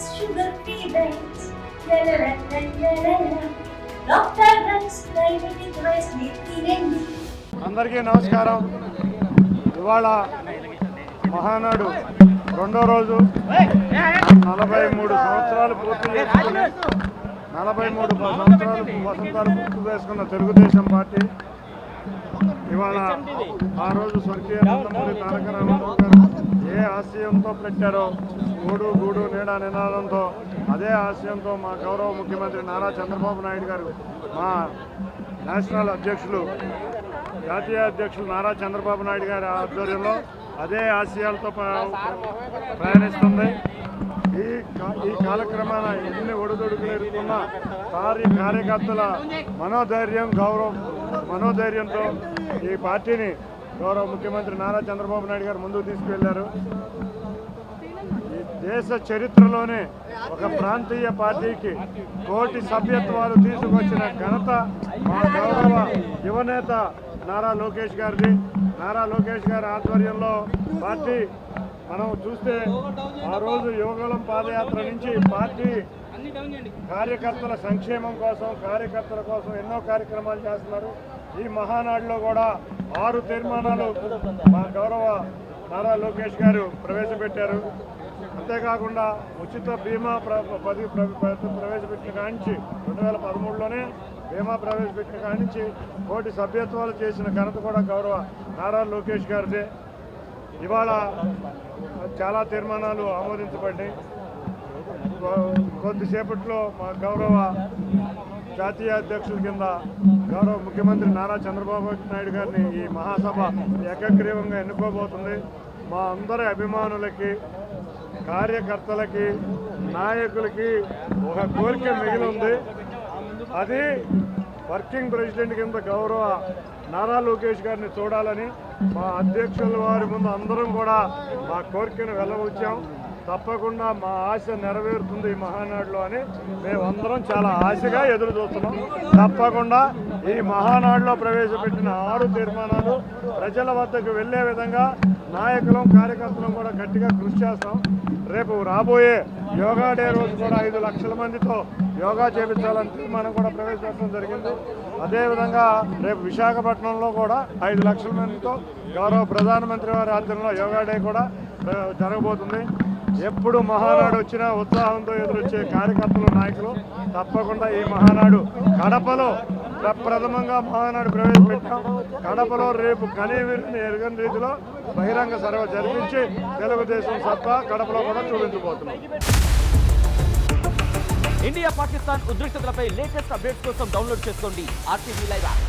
sugar-free diets. Dr. Rams diabetic rice తినండి. అందరికీ నమస్కారం. ఇవాళ మహానాడు రెండో రోజు 43 సంవత్సరాలు పూర్తి చేసుకుని 43 సంవత్సరాలు వసంతాలు పూర్తి చేసుకున్న తెలుగుదేశం పార్టీ ఇవాళ ఆ రోజు స్వర్గీయ నందమూరి తారక రామారావు గారు ఏ ఆశయంతో పెట్టారో గూడు నీడా నినాదంతో అదే ఆశయంతో మా గౌరవ ముఖ్యమంత్రి నారా చంద్రబాబు నాయుడు గారు మా నేషనల్ అధ్యక్షులు జాతీయ అధ్యక్షులు నారా చంద్రబాబు నాయుడు గారి ఆధ్వర్యంలో అదే ఆశయాలతో ప్రయాణిస్తుంది. ఈ కాలక్రమాన ఎన్ని ఒడిదొడుకులు ఎదుర్కొన్న కార్యకర్తల మనోధైర్యంతో ఈ పార్టీని గౌరవ ముఖ్యమంత్రి నారా చంద్రబాబు నాయుడు గారు ముందుకు తీసుకువెళ్లారు. ఈ దేశ చరిత్రలోనే ఒక ప్రాంతీయ పార్టీకి కోటి సభ్యత్వాలు తీసుకొచ్చిన ఘనత మా గౌరవ యువనేత నారా లోకేష్ గారిది. నారా లోకేష్ గారి ఆధ్వర్యంలో పార్టీ మనం చూస్తే ఆ రోజు యువగళం పాదయాత్ర నుంచి పార్టీ కార్యకర్తల సంక్షేమం కోసం కార్యకర్తల కోసం ఎన్నో కార్యక్రమాలు చేస్తున్నారు. ఈ మహానాడులో కూడా 6 తీర్మానాలు మా గౌరవ నారా లోకేష్ గారు ప్రవేశపెట్టారు. అంతేకాకుండా ఉచిత బీమా ప్రవేశపెట్టిన కానించి 2013లోనే బీమా ప్రవేశపెట్టిన కానించి కోటి సభ్యత్వాలు చేసిన ఘనత కూడా గౌరవ నారా లోకేష్ గారిదే. ఇవాళ చాలా తీర్మానాలు ఆమోదించబడ్డాయి. కొద్దిసేపట్లో మా గౌరవ జాతీయ అధ్యక్షుల కింద గౌరవ ముఖ్యమంత్రి నారా చంద్రబాబు నాయుడు గారిని ఈ మహాసభ ఏకగ్రీవంగా ఎన్నుకోబోతుంది. మా అందరి అభిమానులకి కార్యకర్తలకి నాయకులకి ఒక కోరిక మిగిలి ఉంది. అది వర్కింగ్ ప్రెసిడెంట్ కింద గౌరవ నారా లోకేష్ గారిని చూడాలని మా అధ్యక్షుల వారి ముందు అందరం కూడా మా కోరికను వెళ్ళవచ్చాం. తప్పకుండా మా ఆశ నెరవేరుతుంది ఈ మహానాడులో అని మేమందరం చాలా ఆశగా ఎదురు చూస్తున్నాం. తప్పకుండా ఈ మహానాడులో ప్రవేశపెట్టిన 6 తీర్మానాలు ప్రజల వద్దకు వెళ్లే విధంగా నాయకులం కార్యకర్తలం కూడా గట్టిగా కృషి చేస్తాం. రేపు రాబోయే యోగా డే రోజు కూడా 5 లక్షల మందితో యోగా చేయించాలని తీర్మానం కూడా ప్రవేశపెట్టడం జరిగింది. అదేవిధంగా రేపు విశాఖపట్నంలో కూడా 5 లక్షల మందితో గౌరవ ప్రధానమంత్రి వారి ఆధ్వర్యంలో యోగా డే కూడా జరగబోతుంది. ఎప్పుడు మహానాడు వచ్చినా ఉత్సాహంతో ఎదురొచ్చే కార్యకర్తలు నాయకులు తప్పకుండా ఈ మహానాడు కడపలో ప్రప్రథమంగా మహానాడు ప్రవేశపెట్టాం. కడపలో రేపు కనీవిని ఎరగని రీతిలో బహిరంగ సభ జరిపించి తెలుగుదేశం సత్తా కడపలో కూడా చూపించబోతున్నాం. ఇండియా పాకిస్తాన్ ఉద్రిక్తతలపై లేటెస్ట్ అప్డేట్స్ కోసం డౌన్లోడ్ చేసుకోండి RTV లైవ్ యాప్.